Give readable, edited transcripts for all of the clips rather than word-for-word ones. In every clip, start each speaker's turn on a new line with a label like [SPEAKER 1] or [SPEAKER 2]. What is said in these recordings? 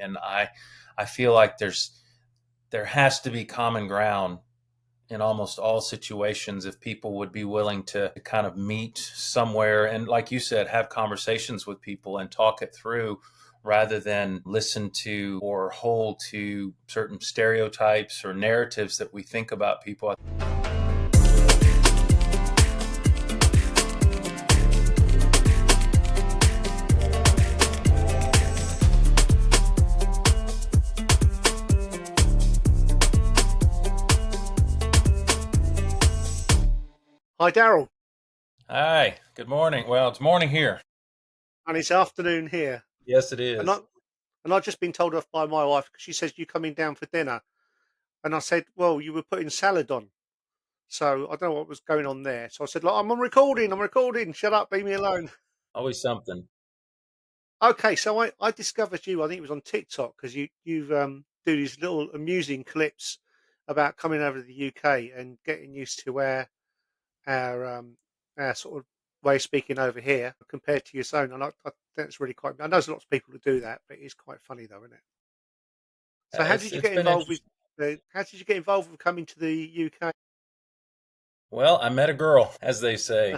[SPEAKER 1] And I feel like there has to be common ground in almost all situations if people would be willing to kind of meet somewhere and, like you said, have conversations with people and talk it through rather than listen to or hold to certain stereotypes or narratives that we think about people.
[SPEAKER 2] Hi, Daryl.
[SPEAKER 1] Hi, good morning. Well, it's morning here.
[SPEAKER 2] And it's afternoon here.
[SPEAKER 1] Yes, it
[SPEAKER 2] And I
[SPEAKER 1] is.
[SPEAKER 2] and I've just been told off by my wife because she says you coming down for dinner. And I said, well, you were putting salad on. So I don't know what was going on there. So I said, look, I'm on recording. I'm recording. Shut up. Leave me alone.
[SPEAKER 1] Always something.
[SPEAKER 2] Okay. So I discovered you. I think it was on TikTok because you do these little amusing clips about coming over to the UK and getting used to our our sort of way of speaking over here compared to your own. And I think it's really quite. I know there's lots of people who do that, but it's quite funny though, isn't it? So how did you
[SPEAKER 1] It's
[SPEAKER 2] get
[SPEAKER 1] been
[SPEAKER 2] involved with
[SPEAKER 1] interesting.
[SPEAKER 2] how did you get involved with coming to the UK?
[SPEAKER 1] Well, I met a girl, as they say.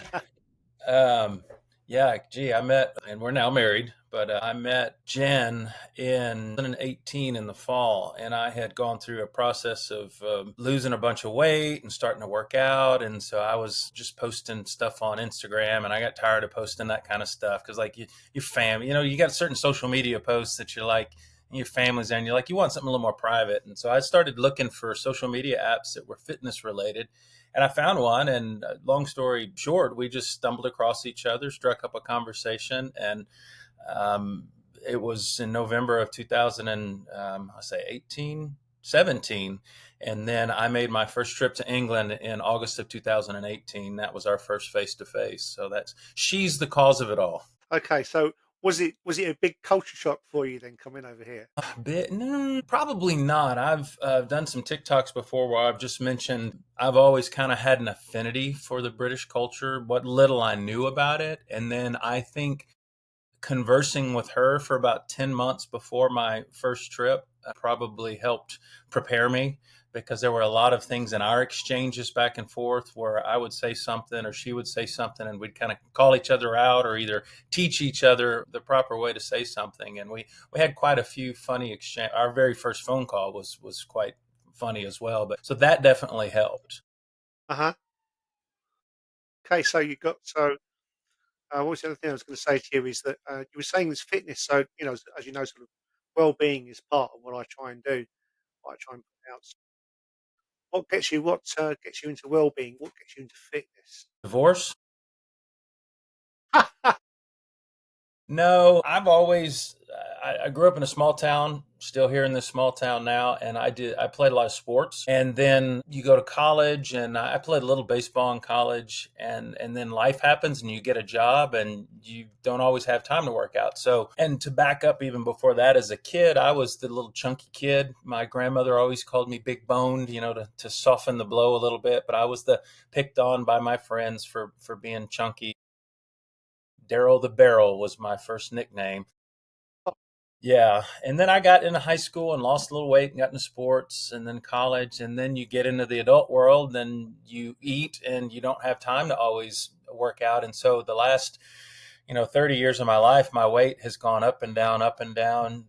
[SPEAKER 1] Um, yeah, gee, I met, and we're now married, but I met Jen in 2018 in the fall, and I had gone through a process of losing a bunch of weight and starting to work out, and so I was just posting stuff on Instagram, and I got tired of posting that kind of stuff because, like, your family, you got certain social media posts that you're like, and your family's there, and you're like, you want something a little more private, and so I started looking for social media apps that were fitness related and I found one. And long story short, we just stumbled across each other, struck up a conversation, and um, it was in November of 2000 and I say 18, 17. And then I made my first trip to England in August of 2018. That was our first face to face. So she's the cause of it all.
[SPEAKER 2] Okay, so was it a big culture shock for you then coming over here?
[SPEAKER 1] Probably not. I've done some TikToks before where I've just mentioned I've always kind of had an affinity for the British culture, what little I knew about it. And then I think conversing with her for about 10 months before my first trip probably helped prepare me because there were a lot of things in our exchanges back and forth where I would say something or she would say something and we'd kind of call each other out or either teach each other the proper way to say something. And we had quite a few funny exchange. Our very first phone call was quite funny as well. But so that definitely helped.
[SPEAKER 2] Uh-huh. Okay, so you got so what was the other thing I was going to say to you is that you were saying this fitness. So as you know, sort of well-being is part of what I try and do. What I try and put out. What gets you into well-being? What gets you into fitness?
[SPEAKER 1] Divorce. No, I've always I grew up in a small town, still here in this small town now, and I played a lot of sports. And then you go to college and I played a little baseball in college and then life happens and you get a job and you don't always have time to work out. So, and to back up even before that as a kid, I was the little chunky kid. My grandmother always called me big boned, to soften the blow a little bit, but I was the picked on by my friends for being chunky. Daryl the Barrel was my first nickname. Yeah. And then I got into high school and lost a little weight and got into sports and then college. And then you get into the adult world and you eat and you don't have time to always work out. And so the last, 30 years of my life, my weight has gone up and down, up and down.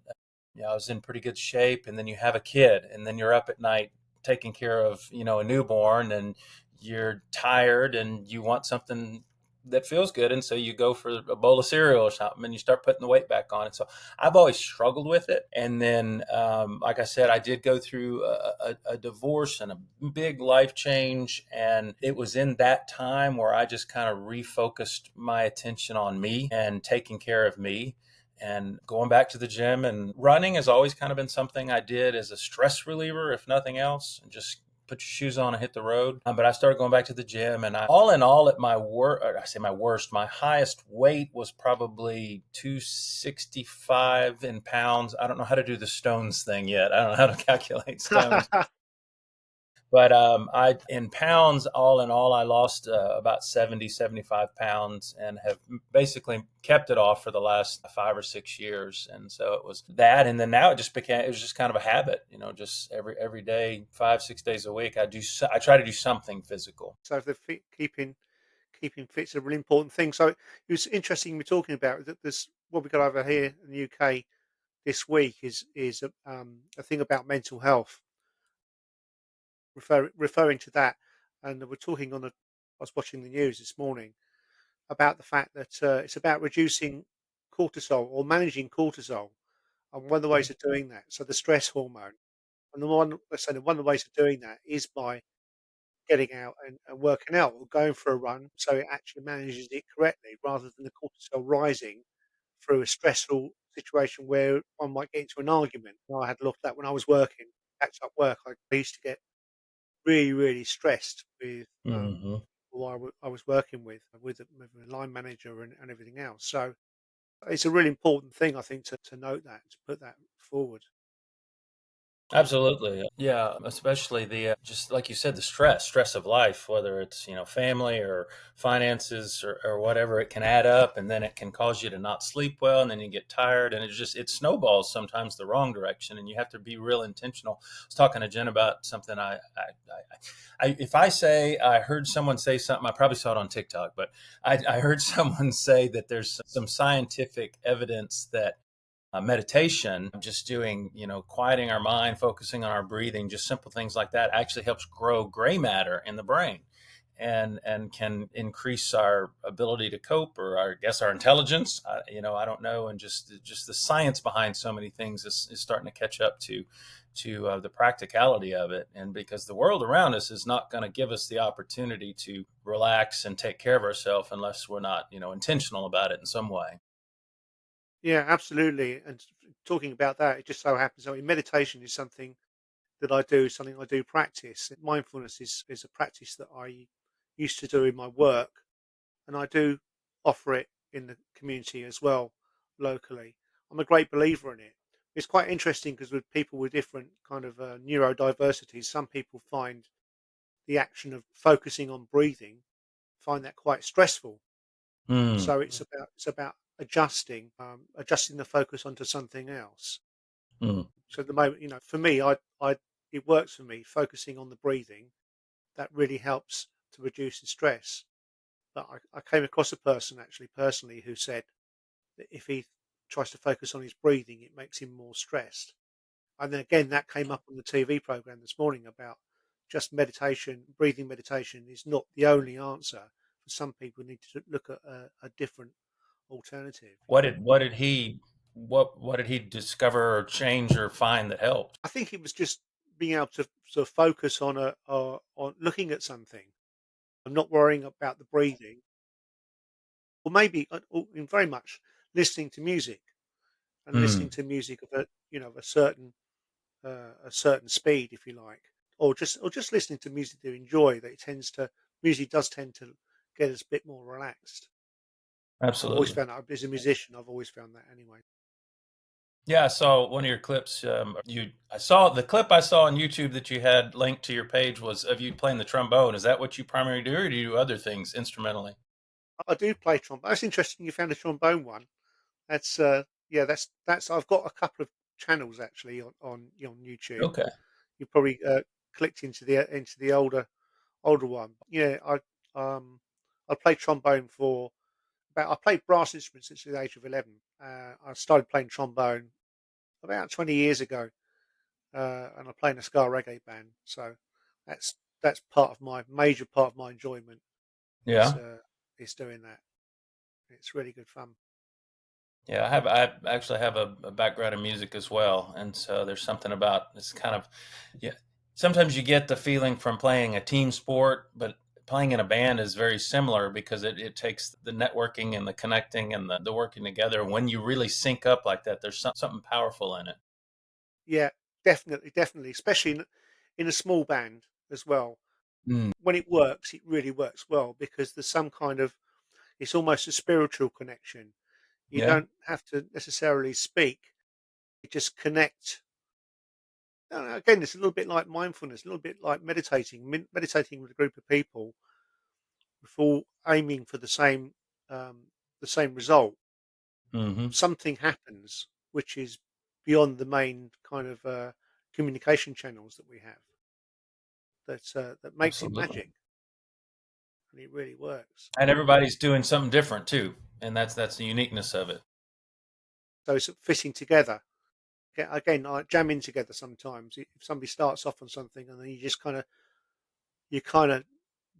[SPEAKER 1] I was in pretty good shape. And then you have a kid and then you're up at night taking care of, a newborn and you're tired and you want something that feels good. And so you go for a bowl of cereal or something and you start putting the weight back on. And so I've always struggled with it. And then, like I said, I did go through a divorce and a big life change. And it was in that time where I just kind of refocused my attention on me and taking care of me and going back to the gym. And running has always kind of been something I did as a stress reliever, if nothing else, and just put your shoes on and hit the road. But I started going back to the gym, and all in all, at my worst, I say my worst, my highest weight was probably 265 in pounds. I don't know how to do the stones thing yet. I don't know how to calculate stones, But I, in pounds, all in all, I lost about 70, 75 pounds and have basically kept it off for the last 5 or 6 years. And so it was that. And then now it was just kind of a habit, just every day, 5, 6 days a week, I try to do something physical.
[SPEAKER 2] So if the keeping fit's a really important thing. So it was interesting we're talking about that. There's what we got over here in the UK this week is a thing about mental health, referring to that, and we're talking on the. I was watching the news this morning about the fact that it's about reducing cortisol or managing cortisol, and one of the ways of doing that, so the stress hormone, and the one let's say one of the ways of doing that is by getting out and working out or going for a run, so it actually manages it correctly rather than the cortisol rising through a stressful situation where one might get into an argument. I had a lot of that when I was working, packed up work. I used to get really, really stressed with
[SPEAKER 1] Hmm.
[SPEAKER 2] who I was working with a line manager and everything else. So it's a really important thing, I think, to note that, to put that forward.
[SPEAKER 1] Absolutely. Yeah, especially the just like you said, the stress of life, whether it's, family or finances or whatever, it can add up and then it can cause you to not sleep well and then you get tired and it snowballs sometimes the wrong direction and you have to be real intentional. I was talking to Jen about something if I say I heard someone say something, I probably saw it on TikTok, but I heard someone say that there's some scientific evidence that meditation, just doing, quieting our mind, focusing on our breathing, just simple things like that actually helps grow gray matter in the brain and can increase our ability to cope or I guess our intelligence. I don't know. And just the science behind so many things is starting to catch up to the practicality of it. And because the world around us is not going to give us the opportunity to relax and take care of ourselves unless we're not, intentional about it in some way.
[SPEAKER 2] Yeah, absolutely. And talking about that, it just so happens. I mean, meditation is something that I do, something I do practice. Mindfulness is a practice that I used to do in my work, and I do offer it in the community as well, locally. I'm a great believer in it. It's quite interesting because with people with different kind of neurodiversities, some people find the action of focusing on breathing find that quite stressful.
[SPEAKER 1] Mm,
[SPEAKER 2] So it's about adjusting the focus onto something else.
[SPEAKER 1] mm.
[SPEAKER 2] So at the moment, for me, I it works for me focusing on the breathing. That really helps to reduce the stress. But I came across a person actually personally who said that if he tries to focus on his breathing, it makes him more stressed. And then again, that came up on the TV program this morning about just meditation, breathing meditation is not the only answer. For some people, need to look at a different alternative.
[SPEAKER 1] What did he discover or change or find that helped?
[SPEAKER 2] I think it was just being able to sort of focus on looking at something. I'm not worrying about the breathing, or maybe or in very much listening to music and listening
[SPEAKER 1] Mm,
[SPEAKER 2] to music of of a certain speed, if you like, or just listening to music to enjoy. That it tends to music does tend to get us a bit more relaxed. I've always
[SPEAKER 1] absolutely.
[SPEAKER 2] found that as a musician. I've always found that anyway.
[SPEAKER 1] Yeah, I saw one of your clips. I saw the clip I saw on YouTube that you had linked to your page was of you playing the trombone. Is that what you primarily do, or do you do other things instrumentally?
[SPEAKER 2] I do play trombone. That's interesting. You found a trombone one. That's yeah. That's. I've got a couple of channels actually on YouTube.
[SPEAKER 1] Okay.
[SPEAKER 2] You probably clicked into the older one. Yeah, I played trombone for about. I played brass instruments since the age of 11. I started playing trombone about 20 years ago, and I play in a ska reggae band. So that's that's part of my major part of my enjoyment is
[SPEAKER 1] Yeah.
[SPEAKER 2] uh, is doing that. It's really good fun.
[SPEAKER 1] Yeah, I actually have a background in music as well, and so there's something about it's kind of yeah. Sometimes you get the feeling from playing a team sport, but playing in a band is very similar because it takes the networking and the connecting and the working together. When you really sync up like that, there's something powerful in it.
[SPEAKER 2] Yeah, definitely, definitely, especially in a small band as well.
[SPEAKER 1] Mm,
[SPEAKER 2] When it works, it really works well because there's some kind of it's almost a spiritual connection. You
[SPEAKER 1] yeah.
[SPEAKER 2] don't have to necessarily speak; you just connect no, no, again, it's a little bit like mindfulness, a little bit like meditating. Meditating with a group of people, with all aiming for um, the same result.
[SPEAKER 1] Hmm.
[SPEAKER 2] Something happens which is beyond the main kind of communication channels that we have. That makes it
[SPEAKER 1] Absolutely.
[SPEAKER 2] magic, and it really works.
[SPEAKER 1] And everybody's doing something different too, and that's the uniqueness of it.
[SPEAKER 2] So it's fitting together. Again, like jamming together sometimes. If somebody starts off on something and then you kind of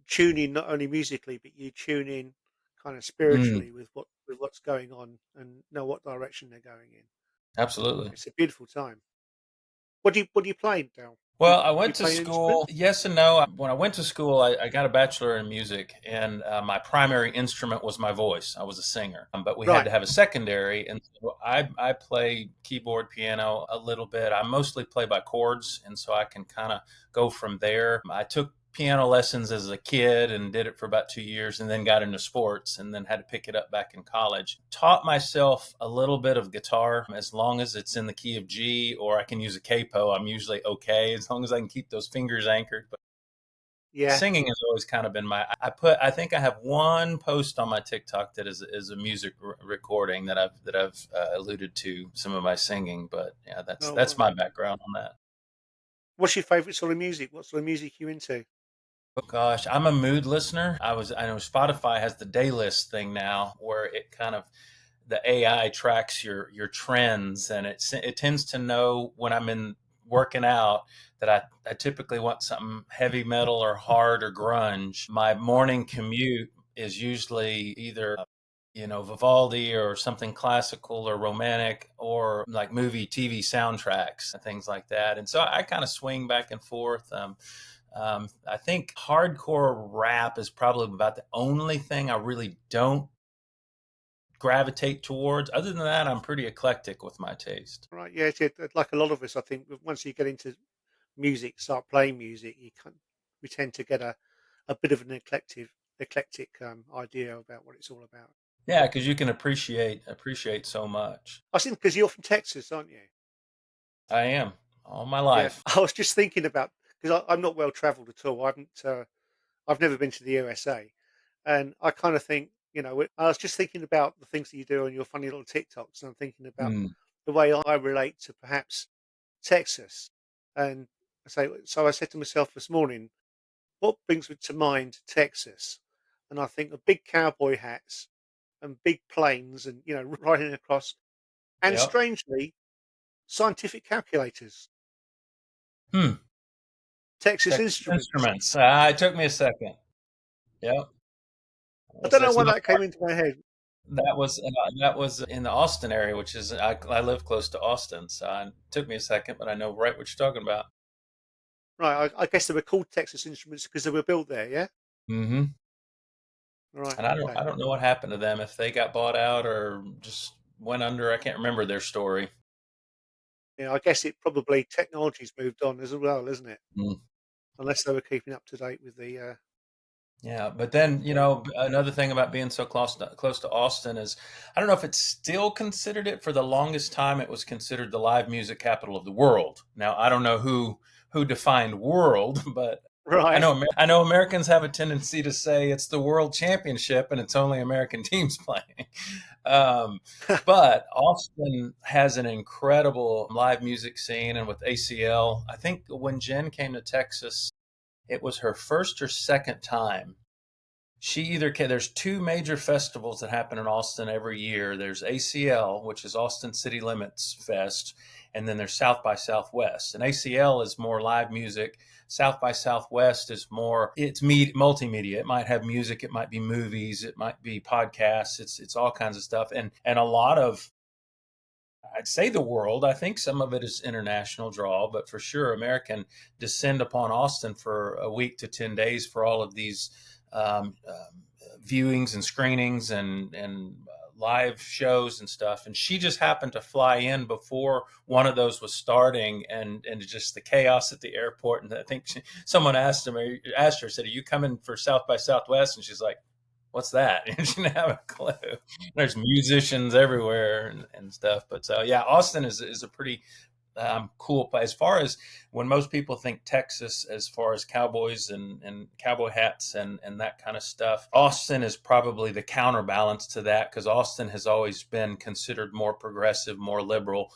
[SPEAKER 2] tune in not only musically, but you tune in kind of
[SPEAKER 1] Mm,
[SPEAKER 2] spiritually with what's going on and know what direction they're going in.
[SPEAKER 1] absolutely.
[SPEAKER 2] It's a beautiful time. What do you play, Dal? Do you,
[SPEAKER 1] Well, I
[SPEAKER 2] do you
[SPEAKER 1] went to
[SPEAKER 2] play an instrument?
[SPEAKER 1] school. Yes and no. When I went to school, I got a bachelor in music, and my primary instrument was my voice. I was a singer, but we had
[SPEAKER 2] Right.
[SPEAKER 1] to have a secondary, and so I play keyboard, piano a little bit. I mostly play by chords, and so I can kind of go from there. I took piano lessons as a kid and did it for about 2 years, and then got into sports, and then had to pick it up back in college. Taught myself a little bit of guitar, as long as it's in the key of G, or I can use a capo. I'm usually okay as long as I can keep those fingers anchored. But
[SPEAKER 2] Yeah.
[SPEAKER 1] singing has always kind of been my. I think I have one post on my TikTok that is a music recording that I've alluded to some of my singing. But yeah, that's
[SPEAKER 2] Oh,
[SPEAKER 1] that's
[SPEAKER 2] right.
[SPEAKER 1] my background on that.
[SPEAKER 2] What's your favourite sort of music? What sort of music you into?
[SPEAKER 1] Oh gosh, I'm a mood listener. I know Spotify has the day list thing now where it kind of the AI tracks your trends, and it tends to know when I'm in working out that I typically want something heavy metal or hard or grunge. My morning commute is usually either Vivaldi or something classical or romantic or like movie TV soundtracks and things like that. And so I kind of swing back and forth. I think hardcore rap is probably about the only thing I really don't gravitate towards. Other than that, I'm pretty eclectic with my taste.
[SPEAKER 2] Right. Yeah. Like a lot of us, I think once you get into music, start playing music, we tend to get a bit of an eclectic idea about what it's all about.
[SPEAKER 1] Yeah, because you can appreciate so much.
[SPEAKER 2] I think because you're from Texas, aren't you?
[SPEAKER 1] I am all my
[SPEAKER 2] Yeah.
[SPEAKER 1] life.
[SPEAKER 2] I was just thinking about because I'm not well travelled at all. I've never been to the USA, and I kind of think, I was just thinking about the things that you do on your funny little TikToks, and I'm thinking about
[SPEAKER 1] Mm,
[SPEAKER 2] the way I relate to perhaps Texas. And so I said to myself this morning, what brings me to mind Texas? And I think of big cowboy hats and big planes and, riding across, and
[SPEAKER 1] yep.
[SPEAKER 2] strangely, scientific calculators,
[SPEAKER 1] Hmm.
[SPEAKER 2] Texas
[SPEAKER 1] Texas
[SPEAKER 2] Instruments.
[SPEAKER 1] Instruments. It took me a second. Yep.
[SPEAKER 2] I don't know
[SPEAKER 1] That's
[SPEAKER 2] why
[SPEAKER 1] not
[SPEAKER 2] that
[SPEAKER 1] far.
[SPEAKER 2] came into my head.
[SPEAKER 1] That was in the Austin area, which is I live close to Austin, so it took me a second, but I know right what you're talking about.
[SPEAKER 2] Right, I guess they were called Texas Instruments because they were built there, yeah?
[SPEAKER 1] Hmm.
[SPEAKER 2] Right,
[SPEAKER 1] And I don't
[SPEAKER 2] okay.
[SPEAKER 1] I don't know what happened to them, if they got bought out or just went under. I can't remember their story.
[SPEAKER 2] Yeah, I guess it probably technology's moved on as well, isn't it?
[SPEAKER 1] Mm.
[SPEAKER 2] Unless they were keeping up to date with
[SPEAKER 1] Yeah, but then
[SPEAKER 2] the
[SPEAKER 1] another thing about being so close to Austin is I don't know if it's still considered it. For the longest time, it was considered the live music capital of the world. Now I don't know who defined world, but
[SPEAKER 2] right.
[SPEAKER 1] I know Americans have a tendency to say it's the world championship and it's only American teams playing. Um, but Austin has an incredible live music scene, and with ACL, I think when Jen came to Texas, it was her first or second time. There's two major festivals that happen in Austin every year. There's ACL, which is Austin City Limits Fest, and then there's South by Southwest. And ACL is more live music. South by Southwest is more multimedia. It might have music, it might be movies, it might be podcasts. It's all kinds of stuff, and a lot of, I'd say, the world. I think some of it is international draw, but for sure American descend upon Austin for a week to 10 days for all of these viewings and screenings and live shows and stuff. And she just happened to fly in before one of those was starting, and just the chaos at the airport. And I think someone asked her, said, "Are you coming for South by Southwest?" And she's like, "What's that?" And she didn't have a clue. There's musicians everywhere and stuff. But so yeah, Austin is a pretty cool. But as far as when most people think Texas, as far as cowboys and cowboy hats and that kind of stuff, Austin is probably the counterbalance to that because Austin has always been considered more progressive, more liberal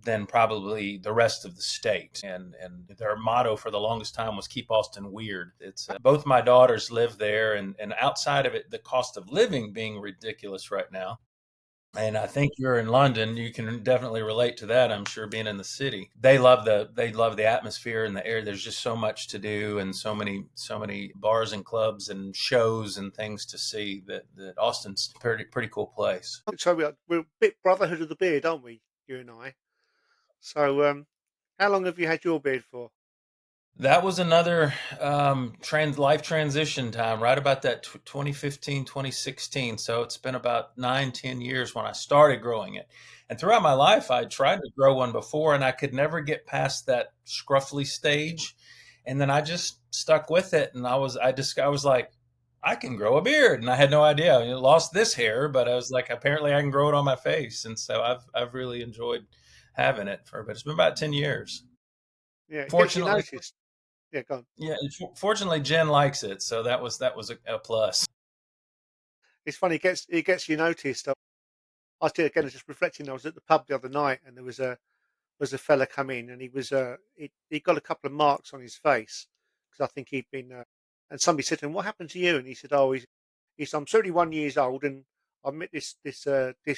[SPEAKER 1] than probably the rest of the state. And their motto for the longest time was "Keep Austin Weird." It's both my daughters live there, and outside of it, the cost of living being ridiculous right now. And I think you're in London. You can definitely relate to that. I'm sure being in the city, they love the atmosphere and the air. There's just so much to do, and so many bars and clubs and shows and things to see that Austin's a pretty cool place.
[SPEAKER 2] So we're a bit brotherhood of the beard, aren't we? You and I. So how long have you had your beard for?
[SPEAKER 1] That was another life transition time, right about that 2015, 2016. So it's been about 9, 10 years when I started growing it. And throughout my life, I tried to grow one before and I could never get past that scruffly stage. And then I just stuck with it. And I was like, I can grow a beard. And I had no idea. I lost this hair, but I was like, apparently I can grow it on my face. And so I've really enjoyed having it but it's been about 10 years.
[SPEAKER 2] Yeah, it gets you
[SPEAKER 1] Fortunately,
[SPEAKER 2] noticed. Yeah, go on.
[SPEAKER 1] yeah, fortunately, Jen likes it, so that was a plus.
[SPEAKER 2] It's funny. It gets you noticed. I was again just reflecting. I was at the pub the other night, and there was a fella come in, and he got a couple of marks on his face because I think he'd been. And somebody said to him, "What happened to you?" And he said, "Oh, he's I'm 31 years old, and I met this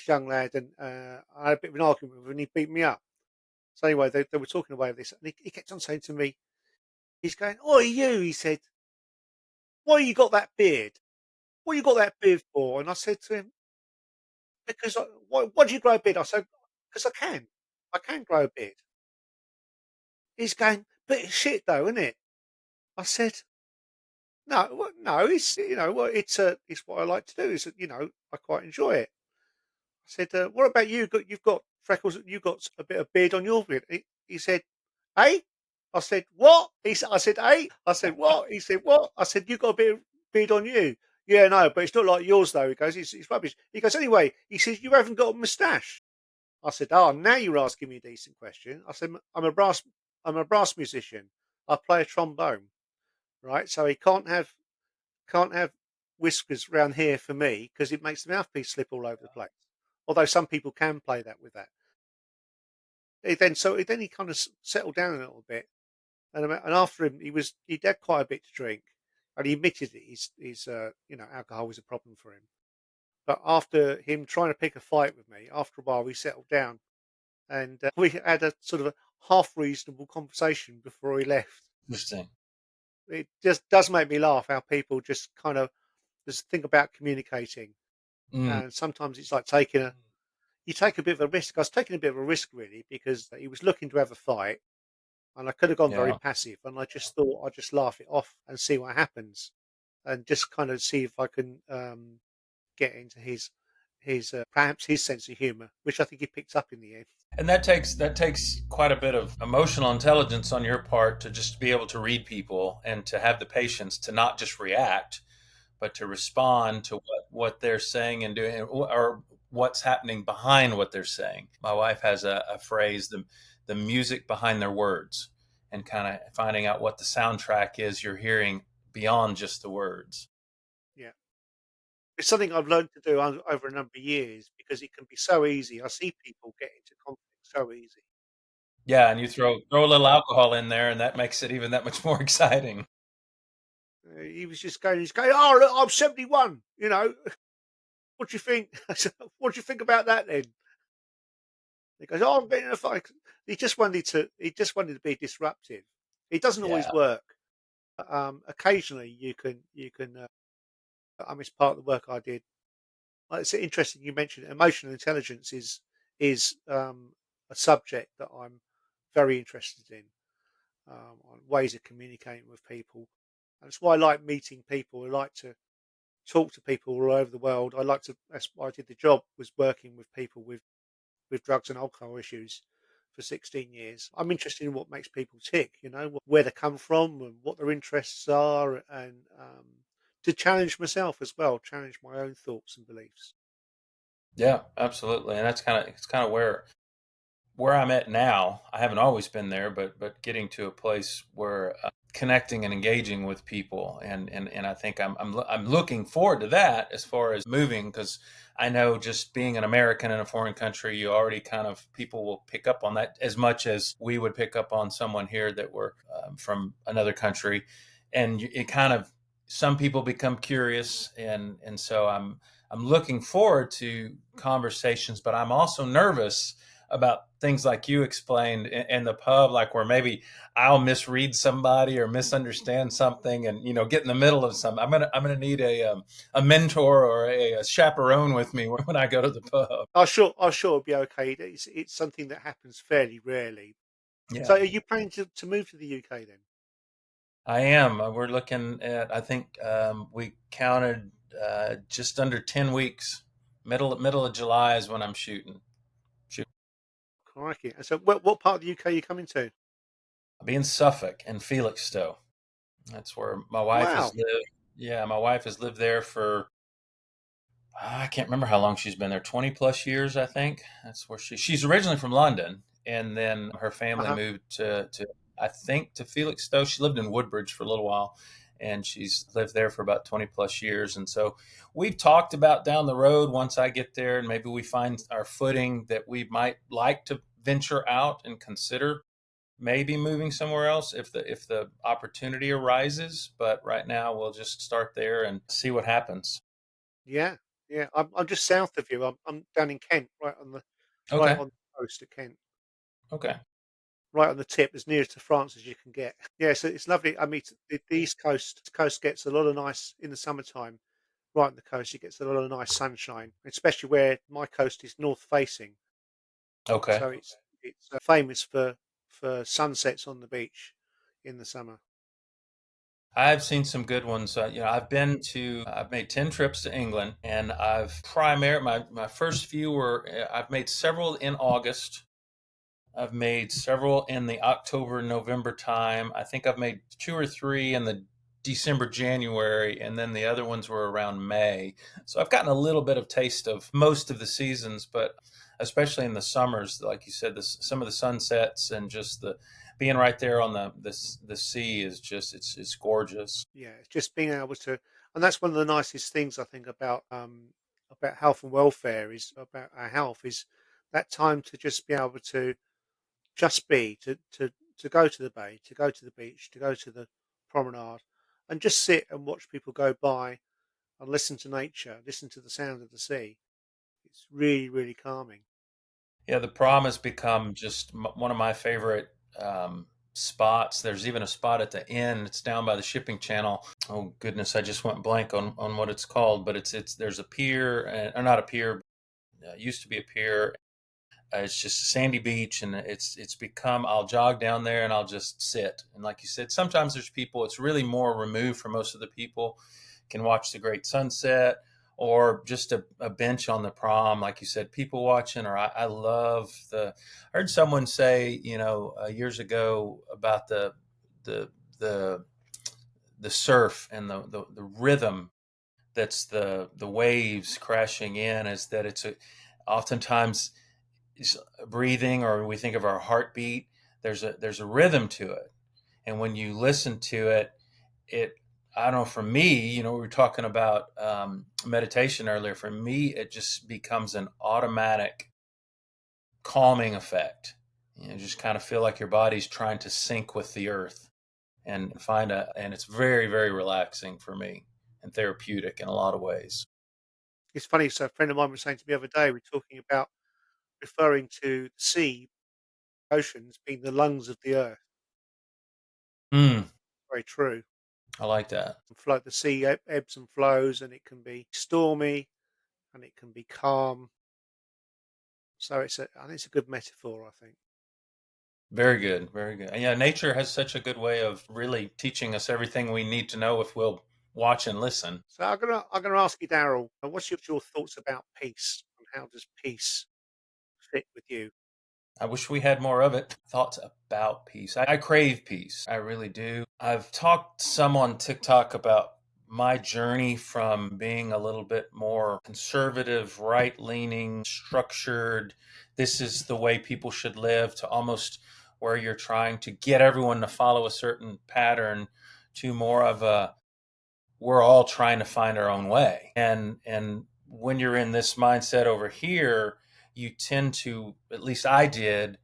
[SPEAKER 2] young lad, and I had a bit of an argument with him, and he beat me up." So anyway, they were talking about this, and he kept on saying to me, he's going, "Oh, you," he said, "why you got that beard? What you got that beard for?" And I said to him, "Because why do you grow a beard?" I said, "Because I can grow a beard." He's going, "But it's shit though, isn't it?" I said, "No, no, it's well, it's what I like to do. I quite enjoy it." I said, "What about you? You've got freckles. You've got a bit of beard on your beard." He said, "Eh?" I said, "What?" I said, "Eh?" I said, "What?" He said, "What?" I said, "You got a bit of beard on you." "Yeah, no, but it's not like yours though." He goes, "It's rubbish." He goes, "Anyway," he says, "you haven't got a moustache." I said, "Oh, now you're asking me a decent question." I said, I'm a brass musician. I play a trombone, right? So he can't have whiskers round here for me because it makes the mouthpiece slip all over the place. Although some people can play that with that. Then he kind of settled down a little bit, and after him, he'd had quite a bit to drink, and he admitted that alcohol was a problem for him. But after him trying to pick a fight with me, after a while, we settled down, and we had a sort of a half reasonable conversation before he left.
[SPEAKER 1] Interesting.
[SPEAKER 2] It just does make me laugh how people just kind of just think about communicating,
[SPEAKER 1] Mm,
[SPEAKER 2] and sometimes it's like taking a you take a bit of a risk. I was taking a bit of a risk really because he was looking to have a fight, and I could have gone very
[SPEAKER 1] yeah.
[SPEAKER 2] passive, and I just thought I'd just laugh it off and see what happens, and just kind of see if I can get into his perhaps his sense of humour, which I think he picked up in the end.
[SPEAKER 1] And that takes quite a bit of emotional intelligence on your part to just be able to read people and to have the patience to not just react, but to respond to what they're saying and doing, or what's happening behind what they're saying. My wife has a phrase, the music behind their words, and kind of finding out what the soundtrack is you're hearing beyond just the words.
[SPEAKER 2] Yeah. It's something I've learned to do over a number of years because it can be so easy. I see people get into conflict so easy.
[SPEAKER 1] Yeah, and you throw a little alcohol in there, and that makes it even that much more exciting.
[SPEAKER 2] He's going, "Oh, look, I'm 71. What do you think?" I said, "What do you think about that then?" He goes, "Oh, I'm getting in a fight." He just wanted to be disruptive. It doesn't always
[SPEAKER 1] Yeah,
[SPEAKER 2] work. Occasionally, you can. It's part of the work I did. It's interesting you mentioned emotional intelligence is a subject that I'm very interested in, on ways of communicating with people. And it's why I like meeting people. I like to talk to people all over the world. That's why I did the job, was working with people with drugs and alcohol issues for 16 years. I'm interested in what makes people tick, where they come from and what their interests are, and to challenge myself as well, challenge my own thoughts and beliefs.
[SPEAKER 1] yeah, absolutely, and that's kind of it's kind of where where I'm at now, I haven't always been there, but getting to a place where connecting and engaging with people, and I think I'm looking forward to that as far as moving, because I know just being an American in a foreign country, you already kind of people will pick up on that as much as we would pick up on someone here that were from another country, and it kind of some people become curious, and so I'm looking forward to conversations, but I'm also nervous about things like you explained in the pub, like where maybe I'll misread somebody or misunderstand something, and get in the middle of something. I'm gonna need a mentor or a chaperone with me when I go to the pub.
[SPEAKER 2] I'm sure it'll be okay. It's something that happens fairly rarely.
[SPEAKER 1] Yeah,
[SPEAKER 2] So are you planning to move to the UK then?
[SPEAKER 1] I am. We're looking at. I think we counted just under 10 weeks. Middle of July is when I'm shooting.
[SPEAKER 2] Crikey. And so what part of the UK are you coming to?
[SPEAKER 1] I'll be in Suffolk and Felixstowe. That's where my wife has
[SPEAKER 2] Wow.
[SPEAKER 1] lived. Yeah, my wife has lived there for I can't remember how long she's been there. 20 plus years, I think. That's where she's originally from London, and then her family
[SPEAKER 2] Uh-huh.
[SPEAKER 1] moved to I think to Felixstowe. She lived in Woodbridge for a little while, and she's lived there for about 20 plus years. And so we've talked about down the road, once I get there and maybe we find our footing, that we might like to venture out and consider maybe moving somewhere else if the opportunity arises. But right now we'll just start there and see what happens.
[SPEAKER 2] Yeah. Yeah. I'm just south of you. I'm down in Kent, right
[SPEAKER 1] Okay.
[SPEAKER 2] on the coast of Kent.
[SPEAKER 1] Okay.
[SPEAKER 2] Right on the tip, as near to France as you can get. Yeah, so it's lovely. I mean, the East Coast gets a lot of nice in the summertime. Right on the coast, it gets a lot of nice sunshine, especially where my coast is north facing.
[SPEAKER 1] Okay.
[SPEAKER 2] So it's famous for sunsets on the beach in the summer.
[SPEAKER 1] I've seen some good ones. I've made 10 trips to England, and my first few were, I've made several in August. I've made several in the October, November time. I think I've made two or three in the December, January, and then the other ones were around May. So I've gotten a little bit of taste of most of the seasons, but especially in the summers, like you said, some of the sunsets and just the being right there on the sea is just it's gorgeous.
[SPEAKER 2] Yeah, it's just being able to, and that's one of the nicest things I think about health and welfare is about our health is that time to just be able to just be to go to the bay, to go to the beach, to go to the promenade, and just sit and watch people go by and listen to nature, listen to the sound of the sea. It's really, really calming.
[SPEAKER 1] Yeah, the prom has become just one of my favorite spots. There's even a spot at the inn. It's down by the shipping channel. Oh goodness, I just went blank on what it's called, but it's there's a pier, or not a pier, used to be a pier. It's just a sandy beach, and it's become. I'll jog down there and I'll just sit. And like you said, sometimes there's people. It's really more removed from most of the people. Can watch the great sunset, or just a bench on the prom, like you said, people watching. Or I love the. I heard someone say, years ago about the the the surf and the rhythm that's the waves crashing in, is that it's oftentimes is breathing, or we think of our heartbeat. There's a rhythm to it, and when you listen to it, it I don't know. For me, we were talking about meditation earlier. For me, it just becomes an automatic calming effect. You just kind of feel like your body's trying to sync with the earth and it's very, very relaxing for me and therapeutic in a lot of ways.
[SPEAKER 2] It's funny. So a friend of mine was saying to me the other day, we're talking about referring to the sea, oceans being the lungs of the earth.
[SPEAKER 1] Mm,
[SPEAKER 2] Very true.
[SPEAKER 1] I like that.
[SPEAKER 2] Float the sea ebbs and flows, and it can be stormy and it can be calm. So I think it's a good metaphor. I think.
[SPEAKER 1] Very good, very good. And yeah, nature has such a good way of really teaching us everything we need to know if we'll watch and listen.
[SPEAKER 2] So I'm gonna ask you, Daryl, what's your thoughts about peace and how does peace fit with you?
[SPEAKER 1] I wish we had more of it. Thoughts about peace. I crave peace. I really do. I've talked some on TikTok about my journey from being a little bit more conservative, right leaning, structured, this is the way people should live, to almost where you're trying to get everyone to follow a certain pattern, to more of a we're all trying to find our own way. And when you're in this mindset over here, you tend to, at least I did,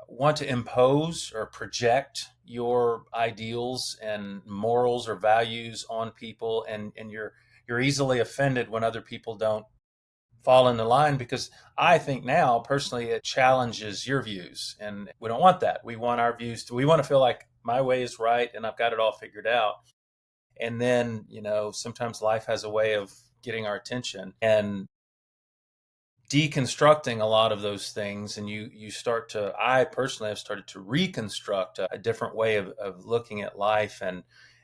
[SPEAKER 1] want to impose or project your ideals and morals or values on people, and you're easily offended when other people don't fall into line, because I think now personally it challenges your views, and we don't want that. We want our views to, we want to feel like my way is right and I've got it all figured out. And then, sometimes life has a way of getting our attention and deconstructing a lot of those things, and you start to, I personally have started to reconstruct a different way of looking at life.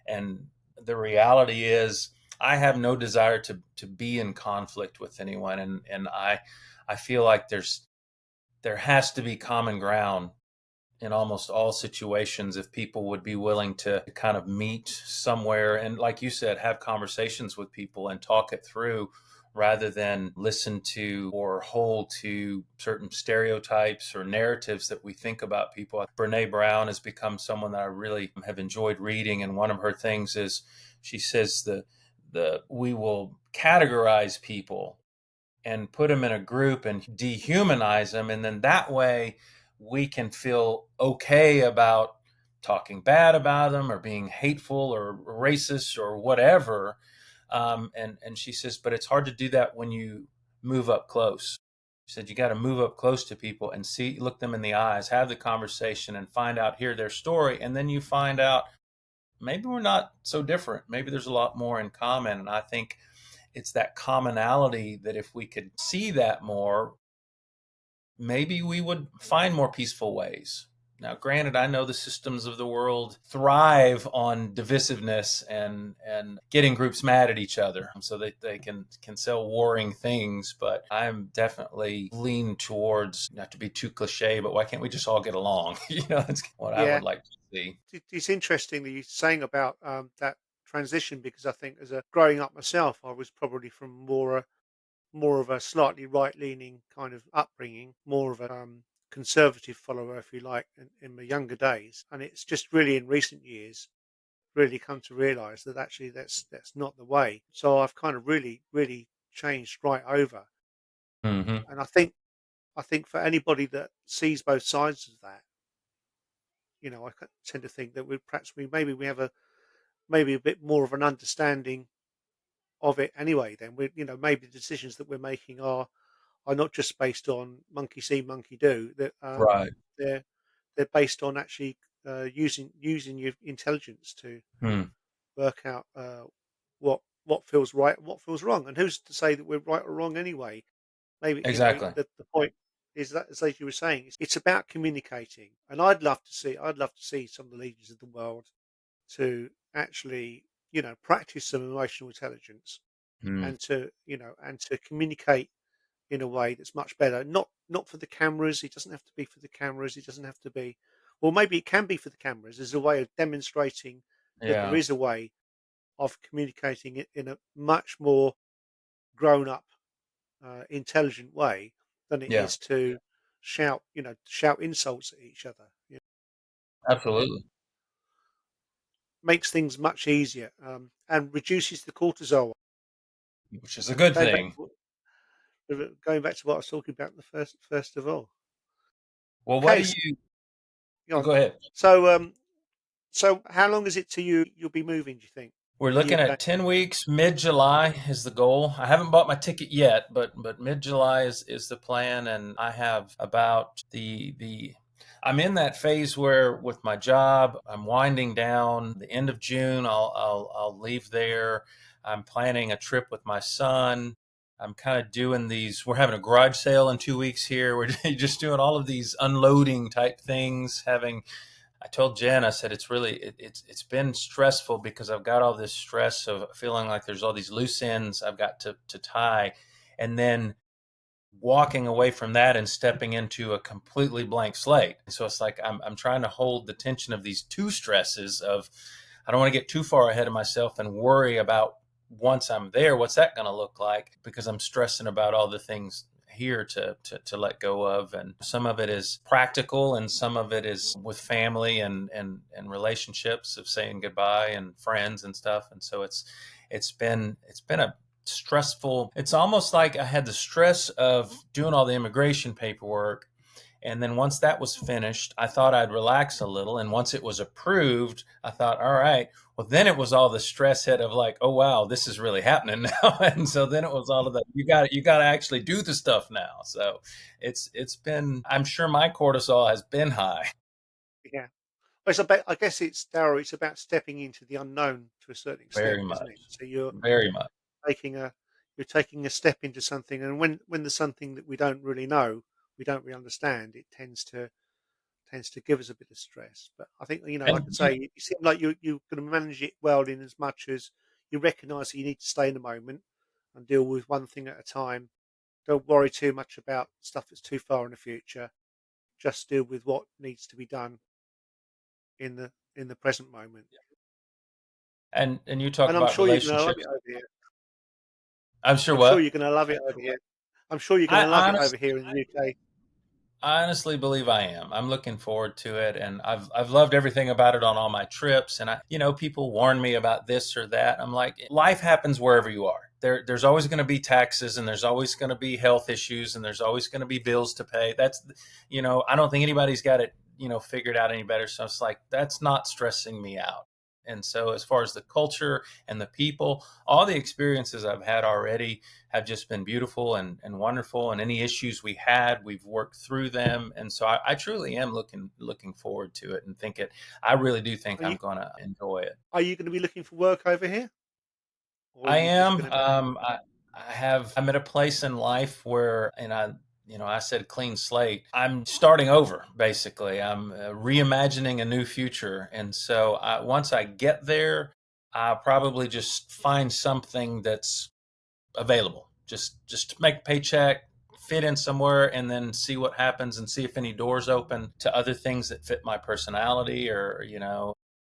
[SPEAKER 1] And the reality is I have no desire to be in conflict with anyone, and I feel like there has to be common ground in almost all situations if people would be willing to kind of meet somewhere and, like you said, have conversations with people and talk it through, rather than listen to or hold to certain stereotypes or narratives that we think about people. Brene Brown has become someone that I really have enjoyed reading, and one of her things is she says the we will categorize people and put them in a group and dehumanize them. And then that way we can feel okay about talking bad about them or being hateful or racist or whatever. And she says, but it's hard to do that when you move up close. She said, you got to move up close to people and see, look them in the eyes, have the conversation and find out, hear their story. And then you find out maybe we're not so different. Maybe there's a lot more in common. And I think it's that commonality that if we could see that more, maybe we would find more peaceful ways. Now, granted, I know the systems of the world thrive on divisiveness and getting groups mad at each other so that they can sell warring things. But I'm definitely lean towards, not to be too cliche, but why can't we just all get along? That's what I
[SPEAKER 2] Yeah,
[SPEAKER 1] would like to see.
[SPEAKER 2] it's interesting that you're saying about that transition, because I think as a growing up myself, I was probably from more of a slightly right-leaning kind of upbringing, more of a conservative follower, if you like, in my younger days. And it's just really in recent years really come to realise that actually that's not the way. So I've kind of really changed right over.
[SPEAKER 1] Hmm.
[SPEAKER 2] And I think for anybody that sees both sides of that, tend to think that we maybe we have a maybe a bit more of an understanding of it anyway. Then maybe the decisions that we're making are not just based on monkey see, monkey do. That
[SPEAKER 1] Right.
[SPEAKER 2] they're they're based on actually using your intelligence to
[SPEAKER 1] Hmm.
[SPEAKER 2] work out what feels right and what feels wrong. And who's to say that we're right or wrong anyway? Maybe
[SPEAKER 1] Exactly.
[SPEAKER 2] the point is that, as you were saying, it's about communicating. And I'd love to see some of the leaders of the world to actually practice some emotional intelligence
[SPEAKER 1] Mm.
[SPEAKER 2] and to communicate in a way that's much better. Not for the cameras. It doesn't have to be for the cameras. It doesn't have to be. Well, maybe it can be for the cameras as a way of demonstrating that there
[SPEAKER 1] Yeah.
[SPEAKER 2] is a way of communicating it in a much more grown up, intelligent way than it
[SPEAKER 1] Yeah.
[SPEAKER 2] is to shout insults at each other.
[SPEAKER 1] Absolutely.
[SPEAKER 2] Makes things much easier and reduces the cortisol.
[SPEAKER 1] Which is a good
[SPEAKER 2] Going back
[SPEAKER 1] thing.
[SPEAKER 2] to going back to what I was talking about the first of all.
[SPEAKER 1] Well, what
[SPEAKER 2] Okay,
[SPEAKER 1] do you
[SPEAKER 2] go on.
[SPEAKER 1] go ahead?
[SPEAKER 2] So so how long is it till you'll be moving? Do you think
[SPEAKER 1] We're
[SPEAKER 2] to the
[SPEAKER 1] looking
[SPEAKER 2] UK?
[SPEAKER 1] at 10 weeks. Mid July is the goal. I haven't bought my ticket yet, but mid July is the plan. And I have about the I'm in that phase where with my job, I'm winding down. The end of June, I'll leave there. I'm planning a trip with my son. I'm kind of doing these. We're having a garage sale in 2 weeks here. We're just doing all of these unloading type things, having I told Jen, I said, it's been stressful because I've got all this stress of feeling like there's all these loose ends I've got to tie. And then walking away from that and stepping into a completely blank slate. So it's like I'm trying to hold the tension of these two stresses of I don't want to get too far ahead of myself and worry about once I'm there, what's that going to look like? Because I'm stressing about all the things here to let go of. And some of it is practical and some of it is with family and relationships of saying goodbye and friends and stuff. And so it's been a stressful, it's almost like I had the stress of doing all the immigration paperwork, and then once that was finished, I thought I'd relax a little. And once it was approved, I thought, all right. Well, then it was all the stress hit of like, oh wow, this is really happening now. And so then it was all of that. You got to actually do the stuff now. So it's been. I'm sure my cortisol has been high.
[SPEAKER 2] Yeah. Well, it's about, I guess it's Darryl, it's about stepping into the unknown to a certain extent,
[SPEAKER 1] Very
[SPEAKER 2] isn't it?
[SPEAKER 1] much,
[SPEAKER 2] So you're
[SPEAKER 1] very much.
[SPEAKER 2] taking a you're taking a step into something, and when there's something that we don't really know, we don't really understand, it tends to give us a bit of stress. But I think, like I
[SPEAKER 1] And
[SPEAKER 2] say, you seem like you're going to manage it well, in as much as you recognise that you need to stay in the moment and deal with one thing at a time. Don't worry too much about stuff that's too far in the future. Just deal with what needs to be done in the present moment.
[SPEAKER 1] and you talk
[SPEAKER 2] And I'm
[SPEAKER 1] about
[SPEAKER 2] sure you're going to love it
[SPEAKER 1] relationships.
[SPEAKER 2] over here.
[SPEAKER 1] I'm sure
[SPEAKER 2] I'm sure
[SPEAKER 1] what
[SPEAKER 2] you're going to love it over here. I'm sure you're going
[SPEAKER 1] I
[SPEAKER 2] to love it over
[SPEAKER 1] honestly
[SPEAKER 2] here in the UK.
[SPEAKER 1] I honestly believe I am. I'm looking forward to it, and I've loved everything about it on all my trips. And people warn me about this or that. I'm like, life happens wherever you are. There's always going to be taxes, and there's always going to be health issues, and there's always going to be bills to pay. I don't think anybody's got it, figured out any better. So it's like that's not stressing me out. And so, as far as the culture and the people, all the experiences I've had already have just been beautiful and wonderful. And any issues we had, we've worked through them. And so I truly am looking forward to it and think it. I really do think
[SPEAKER 2] Are
[SPEAKER 1] I'm
[SPEAKER 2] you
[SPEAKER 1] going to enjoy it.
[SPEAKER 2] are you going to be looking for work over here, or are
[SPEAKER 1] I
[SPEAKER 2] you just
[SPEAKER 1] am.
[SPEAKER 2] going to be?
[SPEAKER 1] I'm at a place in life where, and I said clean slate. I'm starting over, basically. I'm reimagining a new future. And so once I get there, I'll probably just find something that's available. Just to make a paycheck, fit in somewhere, and then see what happens and see if any doors open to other things that fit my personality, or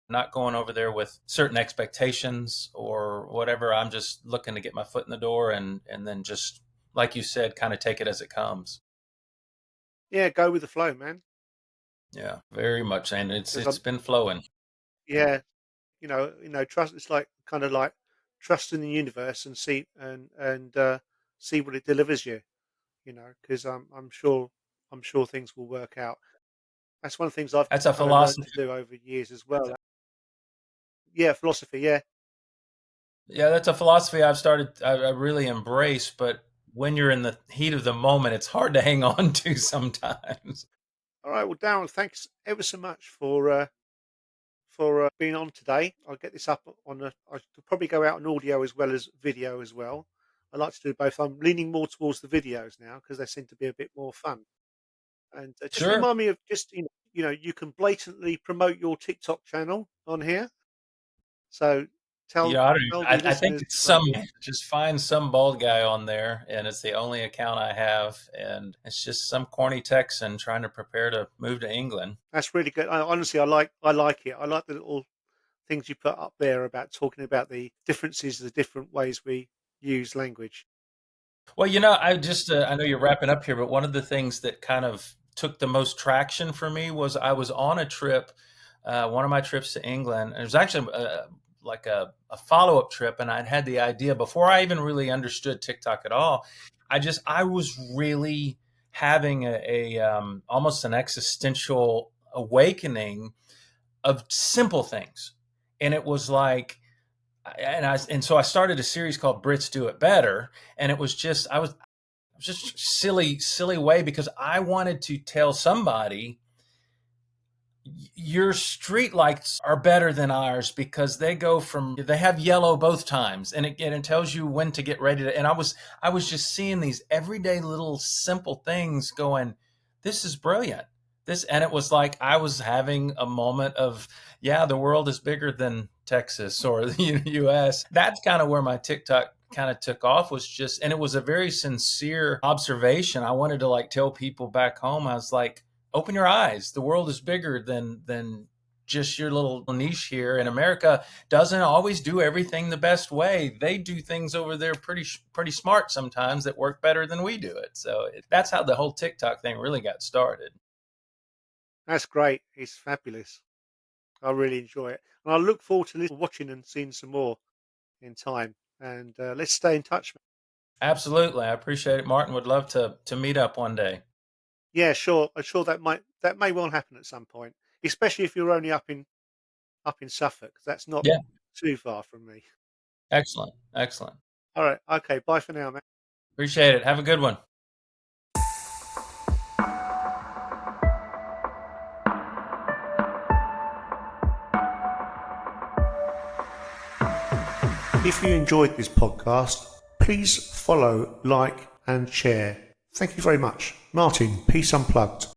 [SPEAKER 1] not going over there with certain expectations or whatever. I'm just looking to get my foot in the door, and then just like you said, kind of take it as it comes.
[SPEAKER 2] Yeah, go with the flow, man.
[SPEAKER 1] Yeah, very much, and it's
[SPEAKER 2] Because
[SPEAKER 1] it's
[SPEAKER 2] I'm
[SPEAKER 1] been flowing.
[SPEAKER 2] yeah, trust. It's like kind of like trust in the universe and see what it delivers you. Because I'm sure things will work out. That's one of the things I've
[SPEAKER 1] That's a
[SPEAKER 2] kind of learnt
[SPEAKER 1] philosophy.
[SPEAKER 2] to do over years as well. Yeah, philosophy. Yeah.
[SPEAKER 1] Yeah, that's a philosophy I really embrace, but when you're in the heat of the moment, it's hard to hang on to sometimes.
[SPEAKER 2] All right. Well, Darren, thanks ever so much for being on today. I'll get this up on a. I could probably go out on audio as well as video as well. I like to do both. I'm leaning more towards the videos now because they seem to be a bit more fun. And just
[SPEAKER 1] Sure.
[SPEAKER 2] remind me of just you can blatantly promote your TikTok channel on here. So tell
[SPEAKER 1] Yeah, I don't even,
[SPEAKER 2] tell the
[SPEAKER 1] I think
[SPEAKER 2] listeners.
[SPEAKER 1] it's just find some bald guy on there, and it's the only account I have, and it's just some corny Texan trying to prepare to move to England.
[SPEAKER 2] That's really good. Honestly, I like it. I like the little things you put up there about talking about the differences, the different ways we use language.
[SPEAKER 1] Well, I know you're wrapping up here, but one of the things that kind of took the most traction for me was I was on a trip, one of my trips to England. And it was actually like a follow up trip, and I'd had the idea before I even really understood TikTok at all. I was really having a almost an existential awakening of simple things, and it was like and so I started a series called Brits Do It Better, and it was just silly way because I wanted to tell somebody your street lights are better than ours because they have yellow both times, and it tells you when to get ready to. And I was just seeing these everyday little simple things going, this is brilliant. And it was like I was having a moment of, yeah, the world is bigger than Texas or the US. That's kind of where my TikTok kind of took off, and it was a very sincere observation. I wanted to like tell people back home, I was like, open your eyes. The world is bigger than just your little niche here. And America doesn't always do everything the best way. They do things over there pretty smart sometimes that work better than we do it. So that's how the whole TikTok thing really got started.
[SPEAKER 2] That's great. It's fabulous. I really enjoy it, and I look forward to watching and seeing some more in time. And let's stay in touch.
[SPEAKER 1] Absolutely. I appreciate it, Martin. Would love to meet up one day.
[SPEAKER 2] Yeah, sure. I'm sure that may well happen at some point, especially if you're only up in Suffolk. That's not
[SPEAKER 1] Yeah.
[SPEAKER 2] too far from me.
[SPEAKER 1] Excellent. Excellent.
[SPEAKER 2] All right. Okay. Bye for now, man.
[SPEAKER 1] Appreciate it. Have a good one.
[SPEAKER 2] If you enjoyed this podcast, please follow, like, and share. Thank you very much. Martin, Peace Unplugged.